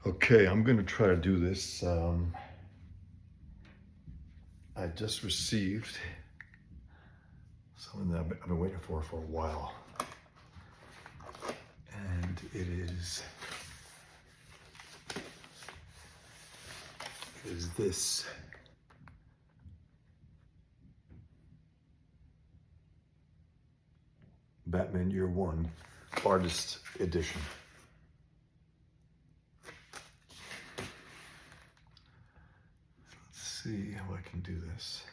Okay, I'm gonna try to do this. I just received something that I've been waiting for a while. And it is this. Batman Year One Artist Edition. Let's see how I can do this.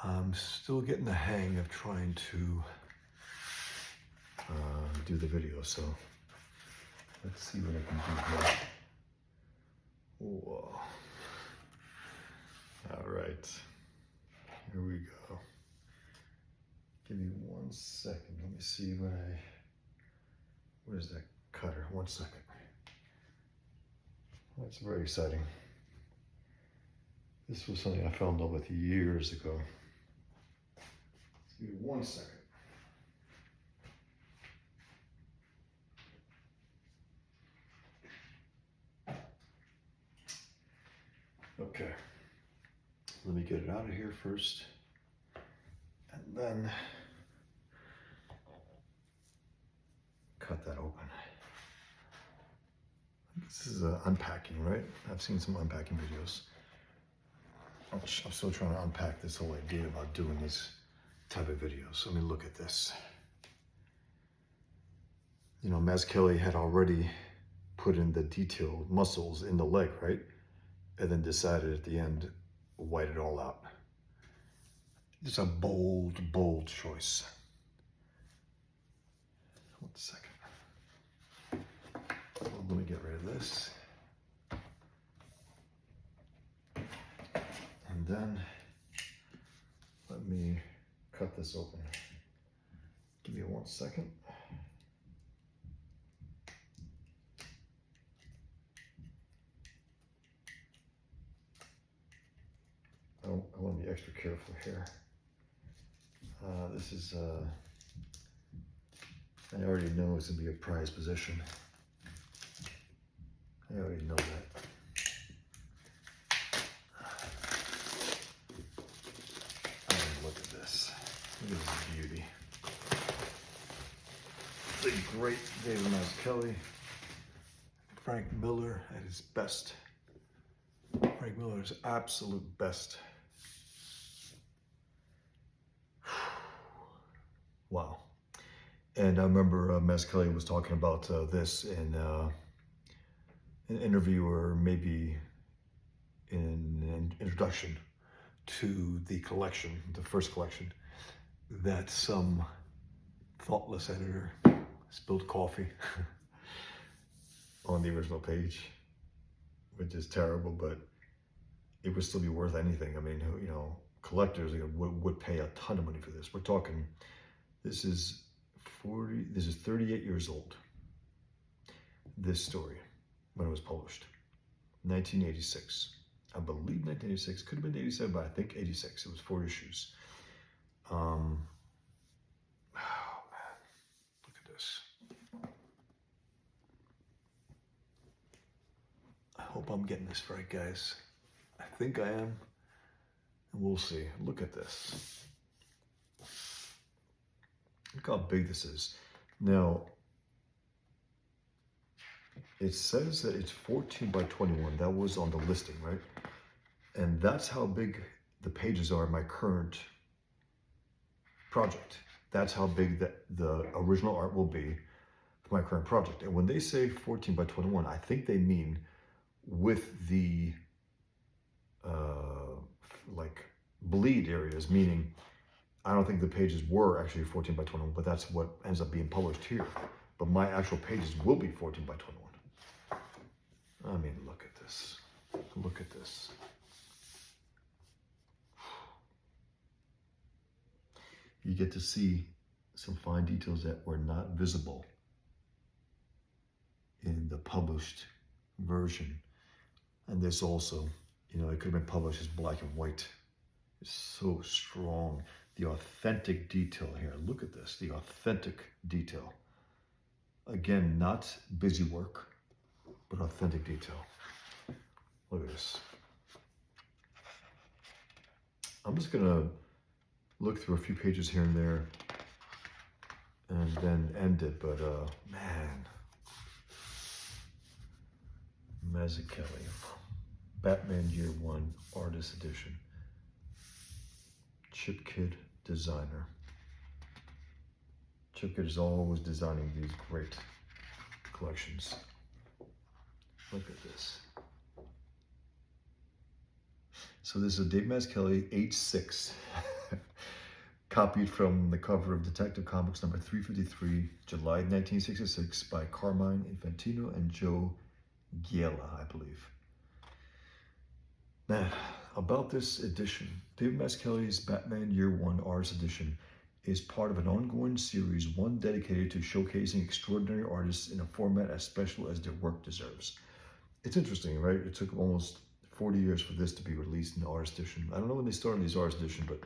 I'm still getting the hang of trying to do the video, so let's see what I can do here. Whoa. All right, here we go. Give me 1 second. Let me see where's that cutter? 1 second. That's very exciting. This was something I fell in love with years ago. Give me 1 second. Okay, let me get it out of here first, and then cut that open. This is unpacking, right? I've seen some unpacking videos. I'm still trying to unpack this whole idea about doing these type of videos. So let me look at this. You know, Mazzucchelli had already put in the detailed muscles in the leg, right? And then decided at the end, white it all out. It's a bold, bold choice. 1 second. Let me get rid of this. And then let me cut this open. Give me 1 second. I want to be extra careful here. This is, I already know it's going to be a prized position. I already know that. Look at this. Look at this beauty. The great David Mazzucchelli. Frank Miller at his best. Frank Miller's absolute best. Wow. And I remember Mazzucchelli was talking about this in an interview, or maybe in an introduction to the collection, the first collection, that some thoughtless editor spilled coffee on the original page, which is terrible, but it would still be worth anything. I mean, you know, collectors would pay a ton of money for this. We're talking, this is 38 years old, this story, when it was published, 1986. I believe 1986, could have been 87, but I think 86. It was 4 issues. Oh man, look at this. I hope I'm getting this right, guys. I think I am, and we'll see. Look at this. Look how big this is. Now, it says that it's 14 by 21. That was on the listing, right? And that's how big the pages are in my current project. That's how big the original art will be for my current project. And when they say 14 by 21, I think they mean with the like bleed areas, meaning I don't think the pages were actually 14 by 21, but that's what ends up being published here. But my actual pages will be 14 by 21. I mean, look at this. Look at this. You get to see some fine details that were not visible in the published version. And this also, you know, it could have been published as black and white. It's so strong. The authentic detail here. Look at this, the authentic detail. Again, not busy work. but authentic detail. Look at this. I'm just gonna look through a few pages here and there and then end it, but man. Mazzucchelli, Batman Year One Artist Edition. Chip Kid designer. Chip Kid is always designing these great collections. Look at this. So this is a Dave Mazzucchelli H6, copied from the cover of Detective Comics number 353, July 1966, by Carmine Infantino and Joe Giella, I believe. Now, about this edition, Dave Mazzucchelli's Batman Year One Artist Edition is part of an ongoing series, one dedicated to showcasing extraordinary artists in a format as special as their work deserves. It's interesting, right? It took almost 40 years for this to be released in the artist edition. I don't know when they started these artist edition, but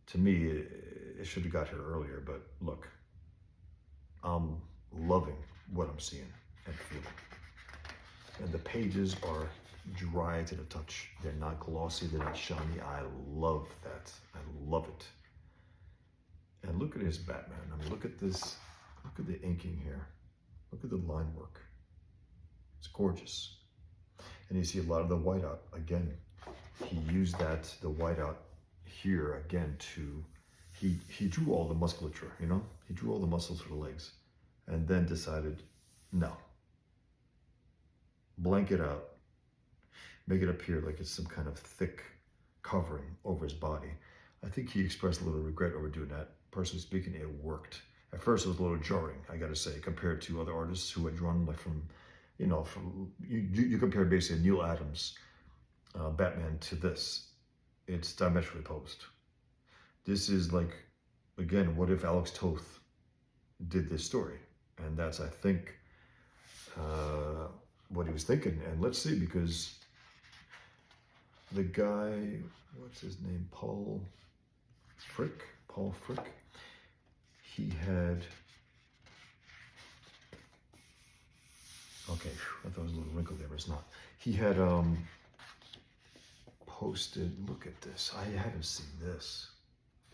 to me, it should have got here earlier. But look, I'm loving what I'm seeing and feeling. And the pages are dry to the touch. They're not glossy, they're not shiny. I love that. I love it. And look at his Batman. I mean, look at this. Look at the inking here. Look at the line work. It's gorgeous. And you see a lot of the whiteout. Again, he used the whiteout here again to, he drew all the musculature, you know? He drew all the muscles for the legs and then decided, no. Blank it out. Make it appear like it's some kind of thick covering over his body. I think he expressed a little regret over doing that. Personally speaking, it worked. At first, it was a little jarring, I gotta say, compared to other artists who had drawn like from, you know, you compare basically Neil Adams' Batman to this. It's diametrically opposed. This is like, again, what if Alex Toth did this story? And that's, I think, what he was thinking. And let's see, because the guy, what's his name? Paul Frick, he had, okay, I thought it was a little wrinkle there, but it's not. He had posted, look at this. I haven't seen this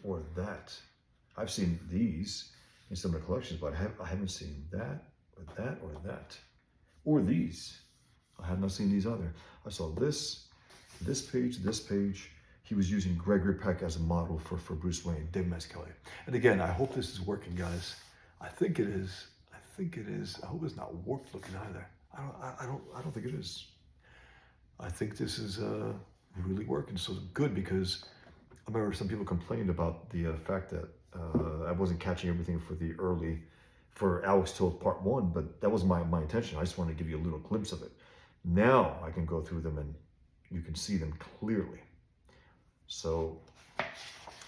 or that. I've seen these in some of the collections, but I haven't seen that or that or that. Or these. I have not seen these either. I saw this page. He was using Gregory Peck as a model for Bruce Wayne, Dave Mazzucchelli. And again, I hope this is working, guys. I think it is. I hope it's not warped looking either. I don't think it is. I think this is really working. So good, because I remember some people complained about the fact that I wasn't catching everything for Alex Toth Part 1, but that wasn't my intention. I just wanted to give you a little glimpse of it. Now I can go through them and you can see them clearly. So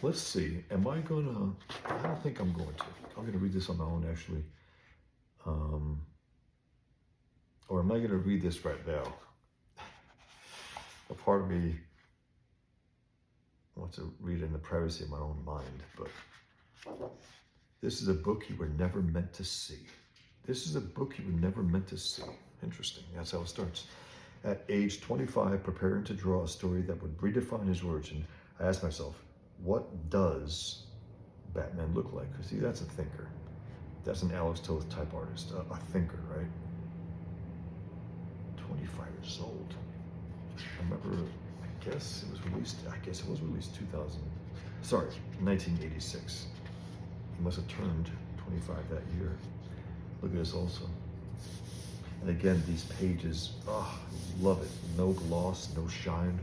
let's see. Am I gonna? I don't think I'm going to. I'm gonna read this on my own, actually. Or am I gonna read this right now? A part of me wants to read it in the privacy of my own mind, but this is a book you were never meant to see. This is a book you were never meant to see. Interesting. That's how it starts. At age 25, preparing to draw a story that would redefine his origin, I asked myself, what does Batman look like? Because see, that's a thinker. That's an Alex Toth type artist, a thinker, right? 25 years old. I remember, I guess it was released 1986. He must have turned 25 that year. Look at this also. And again, these pages, love it. No gloss, no shine.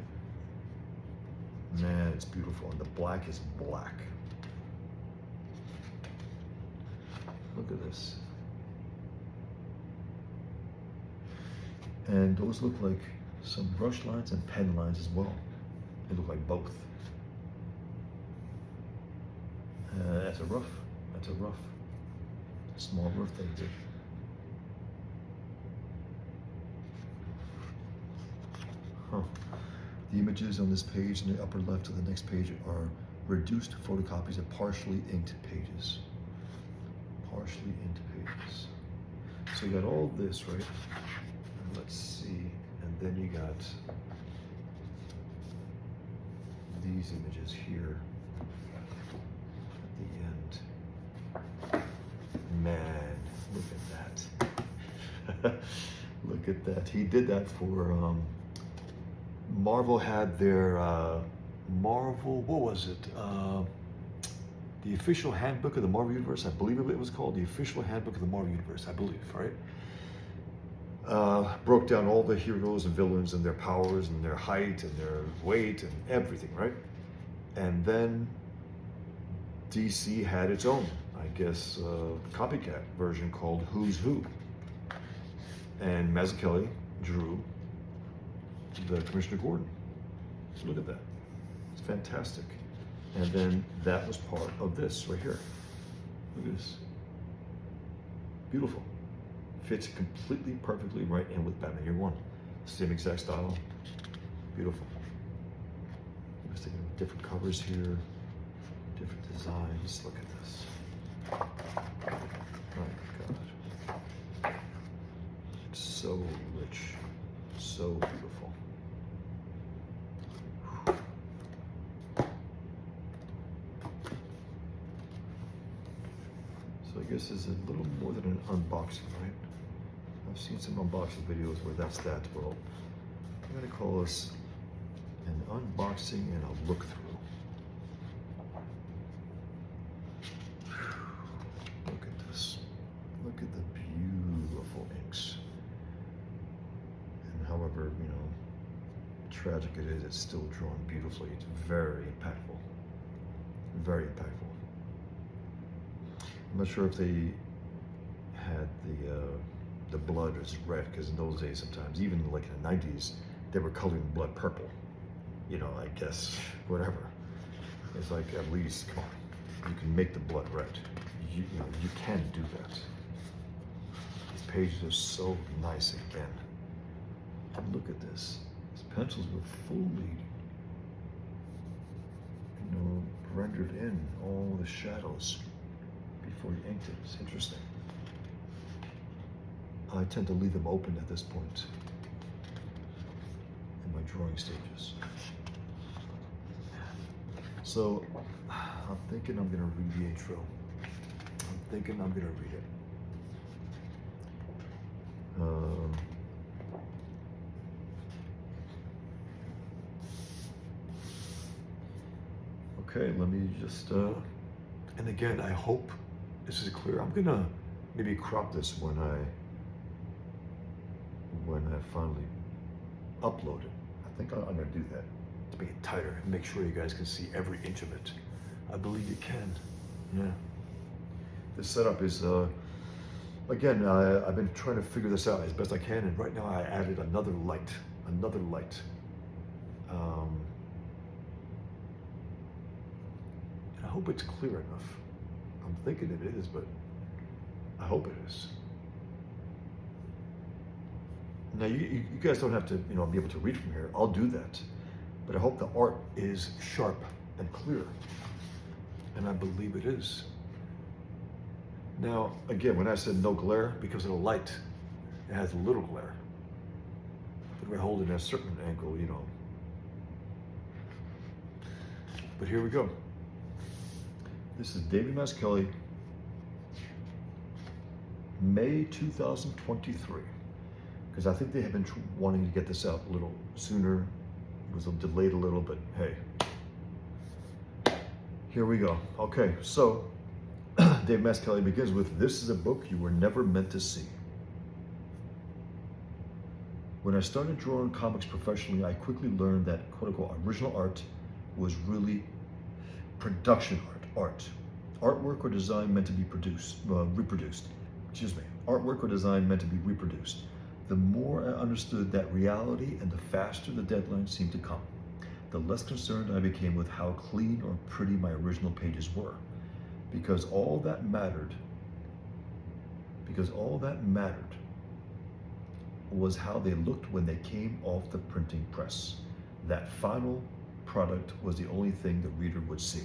Man, it's beautiful. And the black is black. Look at this. And those look like some brush lines and pen lines as well. They look like both. That's a rough. Small rough that he did. The images on this page in the upper left of the next page are reduced photocopies of partially inked pages. So you got all this, right? let's see, and then you got these images here at the end. Man, look at that. Look at that. He did that for Marvel had their Marvel, what was it? The official handbook of the Marvel Universe, I believe it was called the official handbook of the Marvel Universe, I believe, right? Broke down all the heroes and villains and their powers and their height and their weight and everything, right? And then DC had its own, I guess, copycat version called Who's Who. And Mazzucchelli drew the Commissioner Gordon. So look at that. It's fantastic. And then that was part of this right here. Look at this. Beautiful. Fits completely perfectly right in with Batman Year One. Same exact style. Beautiful. Just thinking of different covers here, different designs. Look at this. Oh my God. It's so rich, so beautiful. So I guess it's a little more than an unboxing, right? I've seen some unboxing videos where that's that. Well, I'm gonna call this an unboxing and a look through. Look at this. Look at the beautiful inks. And however, you know, tragic it is, it's still drawn beautifully. It's very impactful. Very impactful. I'm not sure if they had the blood is red, because in those days sometimes, even like in the 90s, they were coloring blood purple. You know, I guess, whatever. It's like, at least, come on, you can make the blood red. You know, you can do that. These pages are so nice again. And look at this. These pencils were fully, you know, rendered in all the shadows before you inked it. It's interesting. I tend to leave them open at this point in my drawing stages. So I'm thinking I'm gonna read the intro. I'm thinking I'm gonna read it. Okay, let me just, and again, I hope this is clear. I'm gonna maybe crop this when I finally upload it. I think I'm gonna do that to make it tighter and make sure you guys can see every inch of it. I believe you can, yeah. This setup is, again, I've been trying to figure this out as best I can, and right now I added another light. I hope it's clear enough. I'm thinking it is, but I hope it is. Now, you guys don't have to, you know, be able to read from here. I'll do that. But I hope the art is sharp and clear. And I believe it is. Now, again, when I said no glare, because of the light, it has a little glare. But if I hold it at a certain angle, you know. But here we go. This is David Mazzucchelli, May 2023. Because I think they have been wanting to get this out a little sooner. It was delayed a little, but hey. Here we go. Okay, so Dave Mazzucchelli begins with, "This is a book you were never meant to see." When I started drawing comics professionally, I quickly learned that quote-unquote original art was really production art. Artwork or design meant to be reproduced. Artwork or design meant to be reproduced. The more I understood that reality and the faster the deadline seemed to come, the less concerned I became with how clean or pretty my original pages were. Because all that mattered was how they looked when they came off the printing press. That final product was the only thing the reader would see.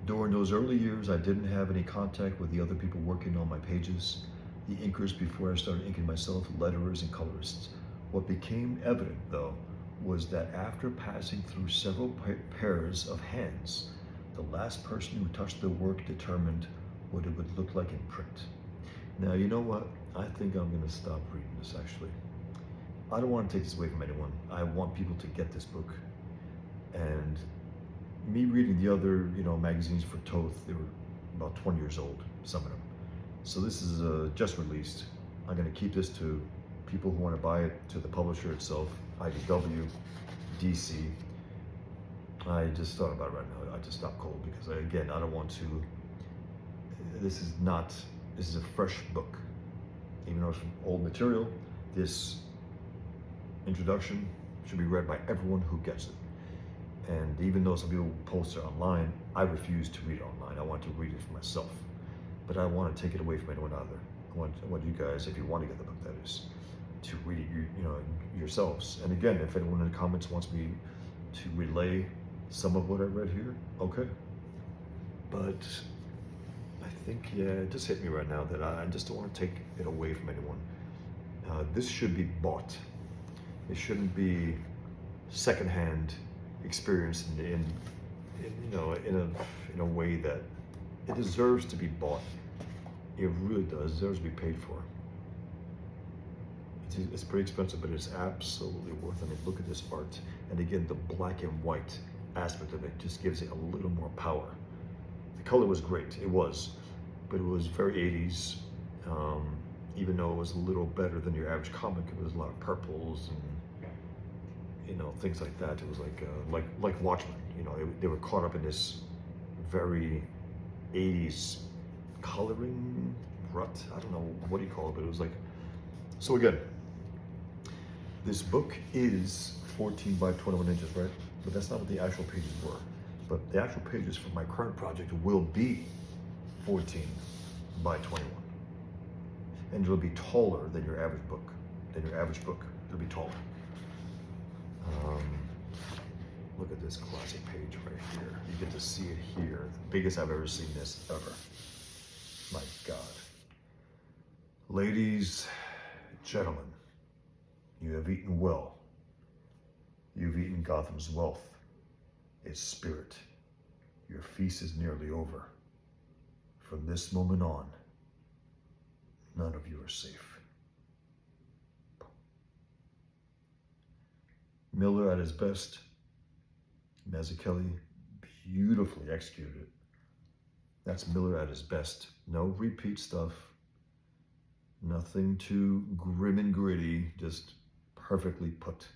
During those early years, I didn't have any contact with the other people working on my pages. the inkers before I started inking myself, letterers and colorists. What became evident, though, was that after passing through several pairs of hands, the last person who touched the work determined what it would look like in print. Now, you know what? I think I'm going to stop reading this, actually. I don't want to take this away from anyone. I want people to get this book. And me reading the other, magazines for Toth, they were about 20 years old, some of them. So this is just released. I'm going to keep this to people who want to buy it, to the publisher itself, IDW, DC. I just thought about it right now. I just stopped cold because, I don't want to. This is a fresh book. Even though it's from old material, this introduction should be read by everyone who gets it. And even though some people post it online, I refuse to read it online. I want to read it for myself. But I want to take it away from anyone either. I want you guys, if you want to get the book, that is, to read it yourselves. And again, if anyone in the comments wants me to relay some of what I read here, okay. But I think, it just hit me right now that I just don't want to take it away from anyone. This should be bought. It shouldn't be secondhand experience in a way that it deserves to be bought. It really does. It deserves to be paid for. It's pretty expensive, but it's absolutely worth it. I mean, look at this art. And again, the black and white aspect of it just gives it a little more power. The color was great. It was. But it was very 80s. Even though it was a little better than your average comic, it was a lot of purples and things like that. It was like Watchmen. They were caught up in this very 80s coloring rut. I don't know what you call it, but it was like. So again, this book is 14 by 21 inches, right? But that's not what the actual pages were. But the actual pages for my current project will be 14 by 21. And it'll be taller than your average book. It'll be taller. Look at this classic page right here. You get to see it here. The biggest I've ever seen this ever. My God. Ladies, gentlemen, you have eaten well. You've eaten Gotham's wealth, its spirit. Your feast is nearly over. From this moment on, none of you are safe. Miller at his best. Mazzucchelli beautifully executed. That's Miller at his best. No repeat stuff. Nothing too grim and gritty. Just perfectly put.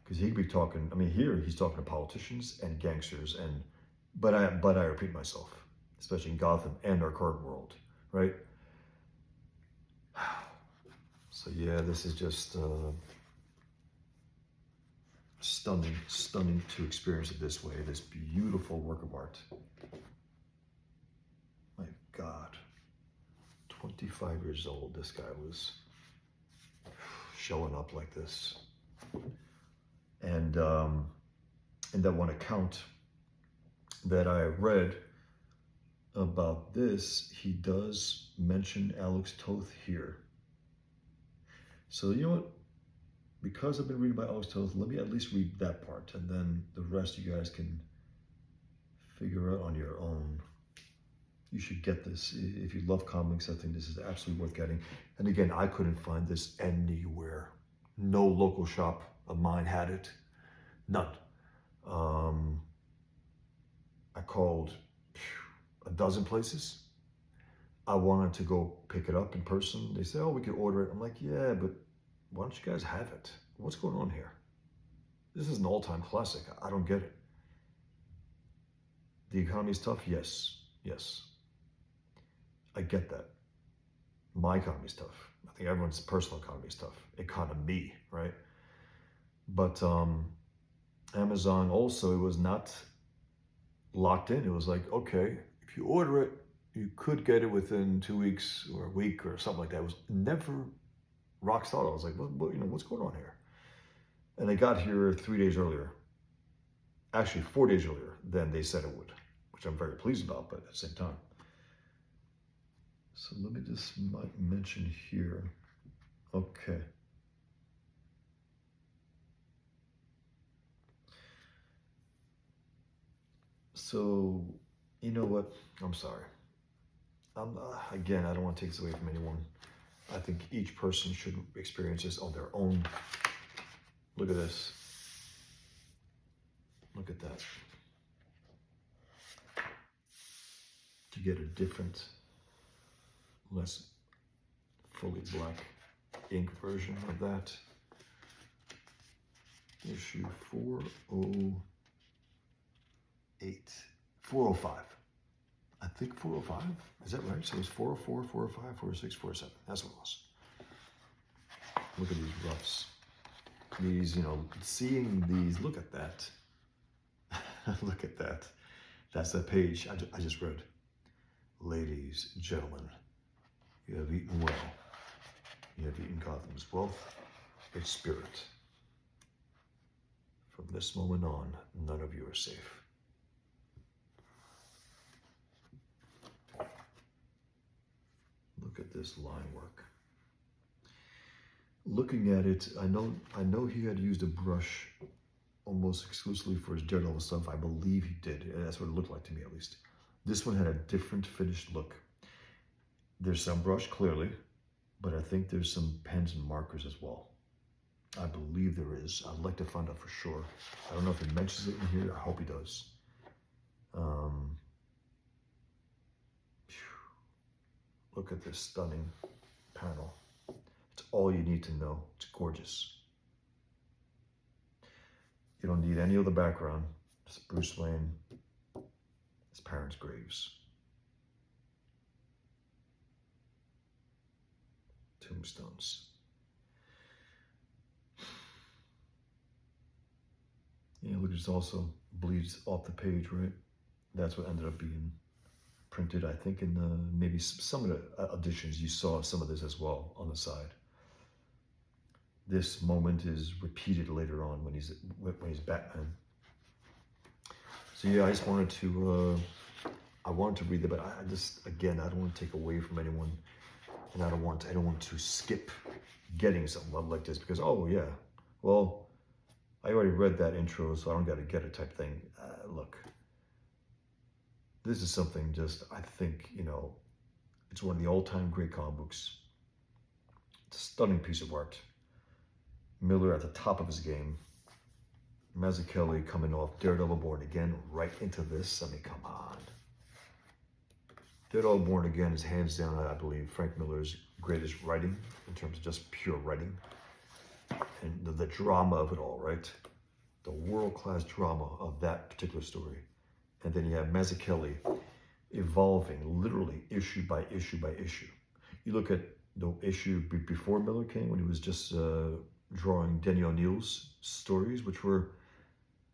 Because he could be talking. Here he's talking to politicians and gangsters, but I repeat myself, especially in Gotham and our current world, right? So yeah, this is just stunning to experience it this way. This beautiful work of art. My God, 25 years old, this guy was showing up like this. And in that one account that I read about this, he does mention Alex Toth here. So you know what? Because I've been reading about Alex Toth, let me at least read that part, and then the rest you guys can figure out on your own. You should get this. If you love comics, I think this is absolutely worth getting. And again, I couldn't find this anywhere. No local shop of mine had it. None. I called a dozen places. I wanted to go pick it up in person. They said, oh, we could order it. I'm like, yeah, but why don't you guys have it? What's going on here? This is an all-time classic. I don't get it. The economy is tough? Yes. I get that. My economy is tough. I think everyone's personal economy is tough. Economy, right? But Amazon also, it was not locked in. It was like, okay, if you order it, you could get it within 2 weeks or a week or something like that. It was never rock solid. I was like, what's going on here? And they got here 3 days earlier. Actually, 4 days earlier than they said it would, which I'm very pleased about, but at the same time. So let me just mention here. Okay. So, you know what? I'm sorry. Again, I don't want to take this away from anyone. I think each person should experience this on their own. Look at this. Look at that. To get a different, less fully black ink version of that. Issue 408, 405. I think 405. Is that right? So it's 404, 405, 406, 407. That's what it was. Look at these roughs. These, you know, seeing these, look at that. Look at that. That's that page I just read. Ladies, gentlemen, you have eaten well. You have eaten Gotham's wealth, its spirit. From this moment on, none of you are safe. Look at this line work. Looking at it, I know he had used a brush almost exclusively for his Daredevil stuff. I believe he did. That's what it looked like to me, at least. This one had a different finished look. There's some brush, clearly, but I think there's some pens and markers as well. I believe there is. I'd like to find out for sure. I don't know if he mentions it in here. I hope he does. Look at this stunning panel. It's all you need to know. It's gorgeous. You don't need any of the background. It's Bruce Wayne, his parents' graves. Tombstones. Yeah, look, it also bleeds off the page, right? That's what ended up being printed, I think, in maybe some of the editions. You saw some of this as well on the side. This moment is repeated later on when he's Batman. So yeah, I just wanted to read that, but I just, again, I don't want to take away from anyone, and I don't want to skip getting something like this because, oh yeah, well, I already read that intro, so I don't got to get it type thing. Look, this is something just, I think, you know, it's one of the all-time great comic books. It's a stunning piece of art. Miller at the top of his game. Mazzucchelli coming off Daredevil Born Again right into this. I mean, come on. Daredevil Born Again is hands down, I believe, Frank Miller's greatest writing in terms of just pure writing. And the drama of it all, right? The world-class drama of that particular story. And then you have Mazzucchelli evolving literally issue by issue by issue. You look at the issue before Miller came, when he was just drawing Denny O'Neill's stories, which were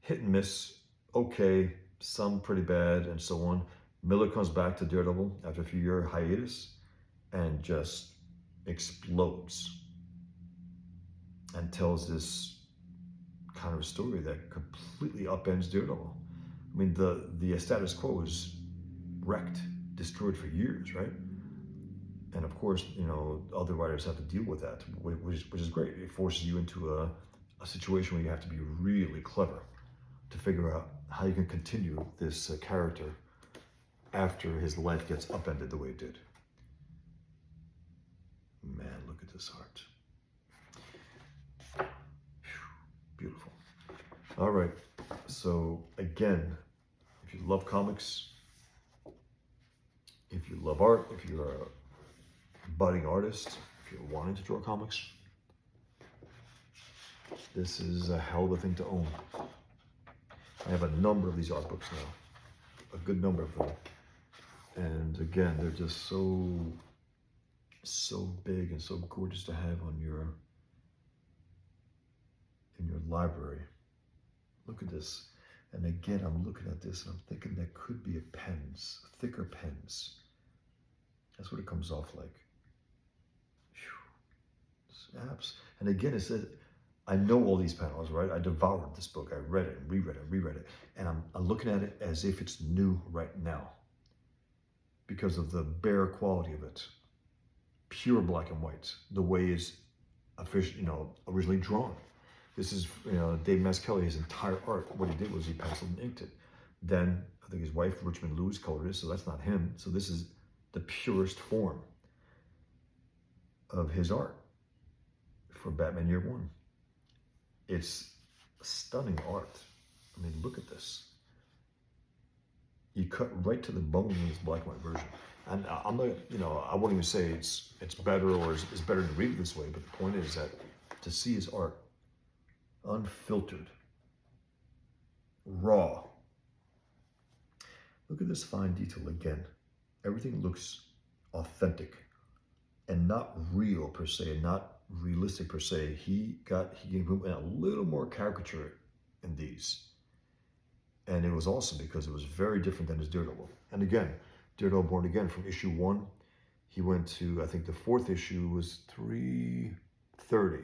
hit and miss, okay, some pretty bad, and so on. Miller comes back to Daredevil after a few year hiatus and just explodes and tells this kind of story that completely upends Daredevil. I mean, the status quo is wrecked, destroyed for years, right? And of course, you know, other writers have to deal with that, which is great. It forces you into a situation where you have to be really clever to figure out how you can continue this character after his life gets upended the way it did. Man, look at this art. Beautiful. All right. So again, if you love comics, if you love art, if you're a budding artist, if you're wanting to draw comics, this is a hell of a thing to own. I have a number of these art books now, a good number of them. And again, they're just so big and so gorgeous to have on in your library. Look at this. And again, I'm looking at this and I'm thinking that could be a pens, thicker pens. That's what it comes off like. Apps. And again, it says, I know all these panels, right? I devoured this book. I read it and reread it, and I'm looking at it as if it's new right now. because of the bare quality of it. Pure black and white, the way it's originally drawn. This is, Dave Mazzucchelli, his entire art. What he did was he penciled and inked it. Then I think his wife, Richmond Lewis, colored it, so that's not him. So this is the purest form of his art for Batman Year One. It's stunning art. I mean, look at this. You cut right to the bone in this black and white version. And I'm not, I won't even say it's better or it's better to read it this way, but the point is that to see his art unfiltered, raw. Look at this fine detail again. Everything looks authentic and not real per se, not realistic per se. He gave him a little more caricature in these. And it was awesome because it was very different than his Daredevil. And again, Daredevil Born Again from issue 1, he went to, I think the 4th issue was 330.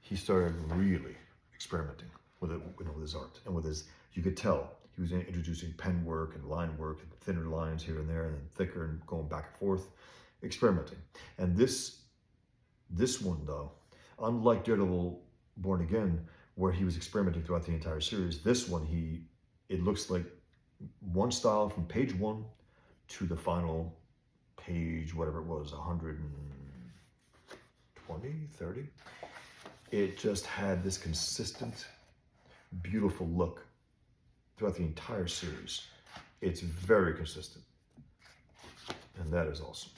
He started really experimenting with it, with his art and with his, you could tell he was introducing pen work and line work and thinner lines here and there and then thicker and going back and forth, experimenting. And this one though, unlike Daredevil Born Again, where he was experimenting throughout the entire series, this one, it looks like one style from page 1 to the final page, whatever it was, 120, 30. It just had this consistent, beautiful look throughout the entire series. It's very consistent. And that is awesome.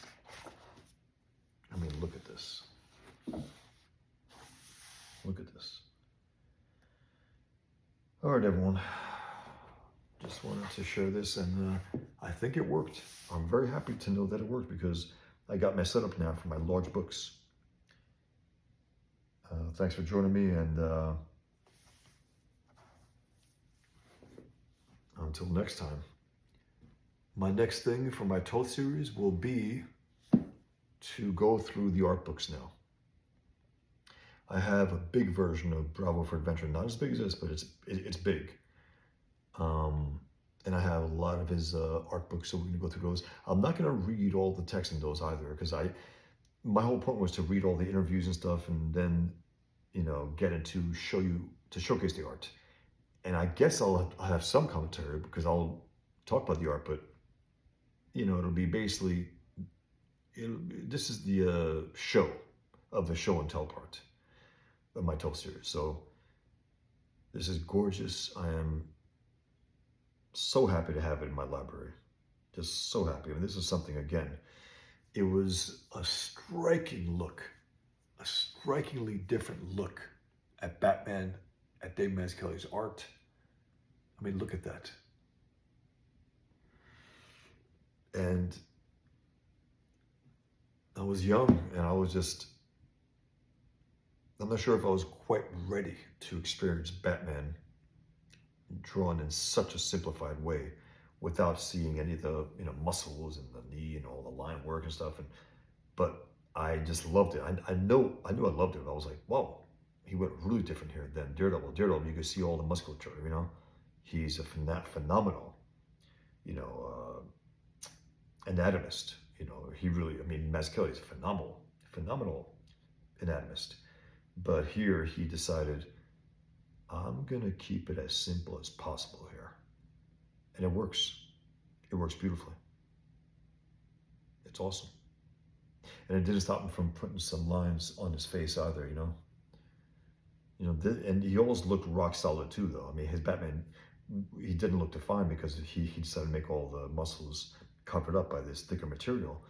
I mean, look at this. Look at this. All right, everyone. Just wanted to share this, and I think it worked. I'm very happy to know that it worked because I got my setup now for my large books. Thanks for joining me, and until next time. My next thing for my Toth series will be to go through the art books now. I have a big version of Bravo for Adventure, not as big as this, but it's big. And I have a lot of his art books, so we're gonna go through those. I'm not gonna read all the text in those either, because my whole point was to read all the interviews and stuff, and then get into showcase the art. And I guess I'll have some commentary because I'll talk about the art, but it'll be basically this is the show of the show and tell part of my Toth series. So this is gorgeous. I am so happy to have it in my library. Just so happy. I mean, this is something, again, it was a striking look, a strikingly different look at Batman, at Dave Mazzucchelli's art. I mean, look at that. And I was young, and I was just, I'm not sure if I was quite ready to experience Batman drawn in such a simplified way without seeing any of the muscles and the knee and all the line work and stuff. But I just loved it. I knew I loved it. I was like, whoa, he went really different here than Daredevil. Daredevil, you could see all the musculature. He's a phenomenal, anatomist. He really, Mazzucchelli is a phenomenal anatomist. But here he decided, I'm gonna keep it as simple as possible here. And it works. It works beautifully. It's awesome. And it didn't stop him from putting some lines on his face either, and he always looked rock solid too, though. I mean, his Batman, he didn't look defined because he decided to make all the muscles covered up by this thicker material.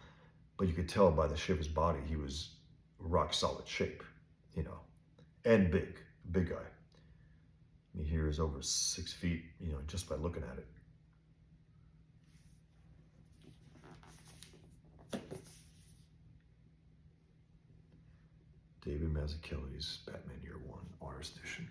But you could tell by the shape of his body, he was rock solid shape, and big guy. I mean, here is over 6 feet, just by looking at it. David Mazzucchelli's Batman Year One, Artist Edition.